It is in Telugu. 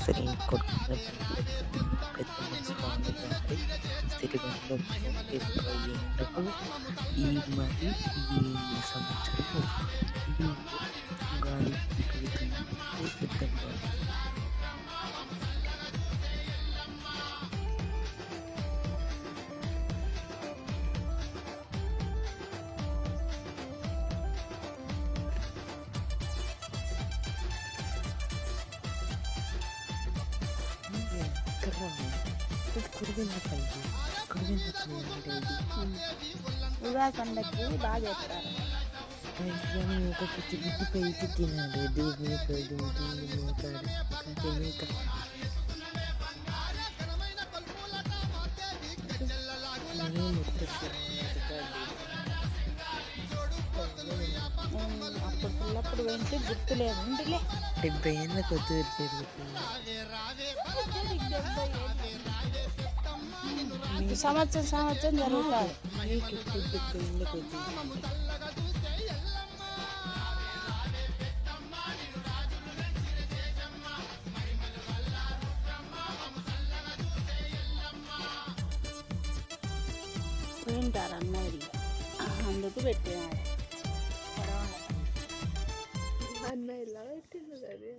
అస్సలు కొడుకున్న పెద్ద మనసు బాగుందండి. సిరివెన్నెల ఎక్కువ ఎండకు ఈ మరి ఈ సంవత్సరం ఈ గాలి పెరుగుతుందంటే సిద్ధంగా ఎక్కడ్రా కురువెందుకండి కురువెందుకు అనేది ఉగాది పండగకి బాగా చేస్తారు. అయ్యని ఒక పిచ్చి పిచ్చి పైకి తినాలి దేవుని కడు దేవుని కాడు కదిని అప్పుడు పిల్లప్పుడు వెంటే గుర్తులేదు ఉందిలే. 70 ఏళ్ళ కొద్ది పెరుగుతుంది. సంవత్సరం సంవత్సరం జరుగుతుంది. మీకు 70 ఏళ్ళ కొద్ది వింటారు అన్నది అందుకు పెట్టినాడు. అన్న ఇలా పెట్టిండు కదా